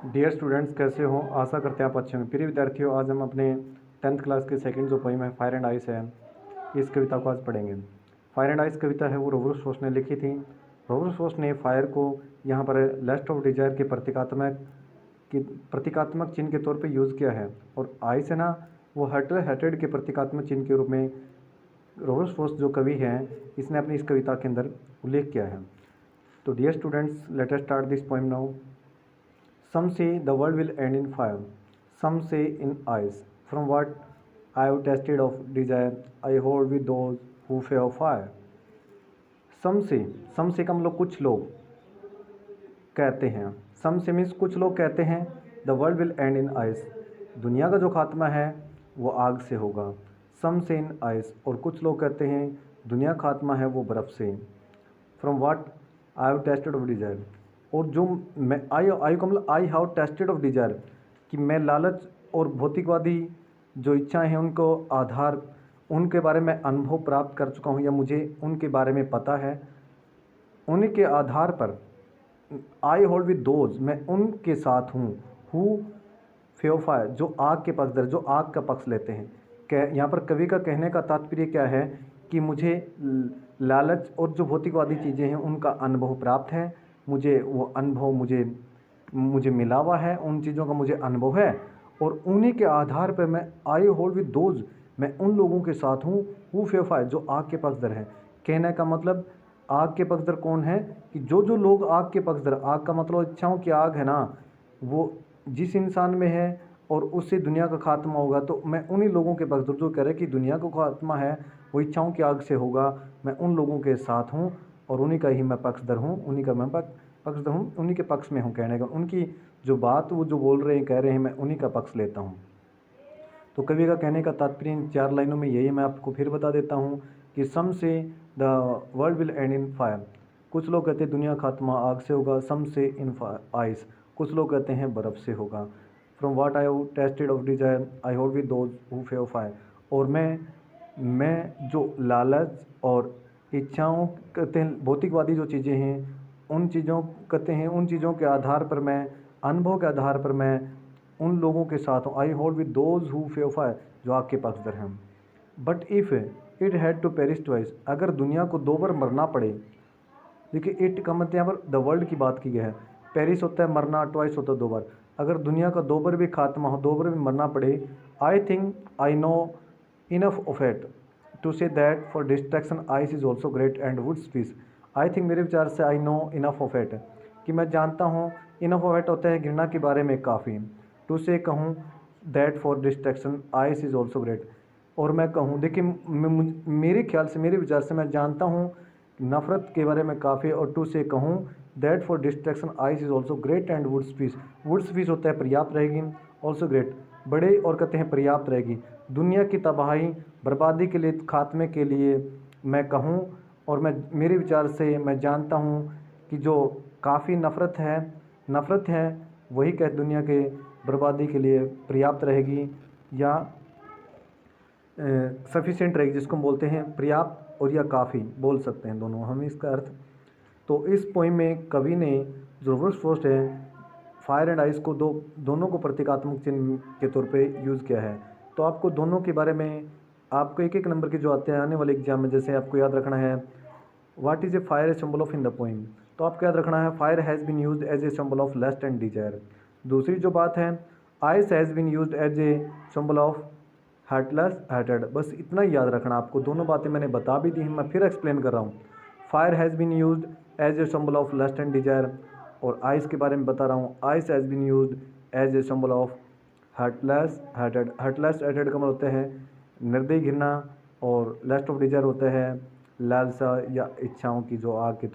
Dear students, कैसे हो? आशा करते हैं आप अच्छे होंगे। प्रिय विद्यार्थियों, आज हम अपने 10th क्लास के सेकंड जो पोइम है फायर एंड आइस है, इस कविता को आज पढ़ेंगे। फायर एंड आइस कविता है वो रॉबर्ट फ्रॉस्ट ने लिखी थी। रॉबर्ट फ्रॉस्ट ने फायर को यहाँ पर लस्ट ऑफ डिजायर के प्रतीकात्मक चिन्ह के तौर पे यूज़ किया है, और आइस है ना, वो हेटेड के प्रतीकात्मक चिन्ह के रूप में रॉबर्ट फ्रॉस्ट जो कवि हैं, इसने अपनी इस कविता के अंदर उल्लेख किया है। तो dear students, let us start this poem now. Some say the world will end in fire, some say in ice. From what I have tasted of desire, I hold with those who fear fire. Some say का मतलब कुछ लोग कहते हैं। Some say means कुछ लोग कहते हैं the world will end in ice, दुनिया का जो खात्मा है वो आग से होगा। Some say in ice, और कुछ लोग कहते हैं दुनिया का खात्मा है वो बर्फ़ से। From what I have tasted of desire, और जो मैं आई का मतलब आई हैव टेस्टेड ऑफ डिजायर, कि मैं लालच और भौतिकवादी जो इच्छाएं हैं उनको आधार उनके बारे में अनुभव प्राप्त कर चुका हूँ, या मुझे उनके बारे में पता है। उनके आधार पर आई होल्ड विद दोज, मैं उनके साथ हूँ। हु फेओफायर, जो आग के पक्षधर, जो आग का पक्ष लेते हैं। यहाँ पर कवि का कहने का तात्पर्य क्या है कि मुझे लालच और जो भौतिकवादी चीज़ें हैं उनका अनुभव प्राप्त है। मुझे वो अनुभव मुझे मिला हुआ है, उन चीज़ों का मुझे अनुभव है, और उन्हीं के आधार पर मैं आई होल्ड विद दोज, मैं उन लोगों के साथ हूँ हु फेफायर, जो आग के पक्षधर हैं। कहने का मतलब आग के पक्षधर कौन है कि जो लोग आग के पक्षधर, आग का मतलब इच्छाओं की आग है ना, वो जिस इंसान में है और उससे दुनिया का खात्मा होगा, तो मैं उन्हीं लोगों के पक्षधर जो कह रहे कि दुनिया का खात्मा है वो इच्छाओं की आग से होगा, मैं उन लोगों के साथ हूँ और उन्हीं का ही मैं पक्षधर हूँ, उन्हीं का मैं पक्षधर हूँ, उन्हीं के पक्ष में हूँ। कहने का उनकी जो बात वो जो बोल रहे हैं, कह रहे हैं, मैं उन्हीं का पक्ष लेता हूँ। तो कवि का कहने का तात्पर्य इन 4 लाइनों में यही मैं आपको फिर बता देता हूँ कि सम से the world will and in fire, कुछ लोग कहते हैं दुनिया खात्मा आग से होगा। सम से इन आइस, कुछ लोग कहते हैं बर्फ़ से होगा। From what I have tasted of desire, I hold with those who favour fire, और मैं जो लालच और इच्छाओं कहते हैं, भौतिकवादी जो चीज़ें हैं, उन चीज़ों कहते हैं, उन चीज़ों के आधार पर मैं, अनुभव के आधार पर मैं उन लोगों के साथ हूँ। I hold with those who favour fire, जो आग के पक्षधर हैं। But if it had to perish twice, अगर दुनिया को 2 बार मरना पड़े। देखिए, इट का मतलब यहाँ पर द वर्ल्ड की बात की गई है। पेरिस होता है मरना, ट्वाइस होता है 2 बार। अगर दुनिया का 2 बार भी खात्मा हो, 2 बार भी मरना पड़े, I think I know enough of it to say that for destruction ice is also great and would suffice. I think मेरे विचार से I know enough of it, कि मैं जानता हूँ। इनफ ऑफ इट होता है घृणा के बारे में काफ़ी। टू से कहूँ that for destruction ice is also great, और मैं कहूँ, देखिए मेरे ख्याल से, मेरे विचार से मैं जानता हूँ नफ़रत के बारे में काफ़ी। और टू से कहूँ that for destruction ice is also great and would suffice, would suffice होता है पर्याप्त रहेगी, ऑल्सो ग्रेट बड़े, और कहते हैं पर्याप्त रहेगी। दुनिया की तबाही बर्बादी के लिए, खात्मे के लिए मैं कहूँ, और मैं मेरे विचार से मैं जानता हूँ कि जो काफ़ी नफ़रत है वही कह दुनिया के बर्बादी के लिए पर्याप्त रहेगी, या सफिशिएंट रहेगी, जिसको हम बोलते हैं पर्याप्त, और या काफ़ी बोल सकते हैं दोनों हम इसका अर्थ। तो इस पोइम में कवि ने जो रॉबर्ट फ्रॉस्ट है, फायर एंड आइस को दोनों को प्रतीकात्मक चिन्ह के तौर पे यूज़ किया है। तो आपको दोनों के बारे में आपको एक नंबर के जो आते हैं आने वाले एग्जाम में, जैसे आपको याद रखना है what is a fire a symbol of in the poem, तो आपको याद रखना है fire has been used as a symbol of lust and desire. दूसरी जो बात है, ice has been used as a symbol of heartless hearted. बस इतना ही याद रखना आपको। दोनों बातें मैंने बता भी दी हैं, मैं फिर एक्सप्लेन कर रहा हूँ। Fire has been used as a symbol of lust and desire, और आइस के बारे में बता रहा हूँ, ice has been used as a symbol of heartless hearted. Heartless hearted का मतलब होता है निर्दयी घृणा, और लस्ट ऑफ डिजायर होता है लालसा या इच्छाओं की जो आग के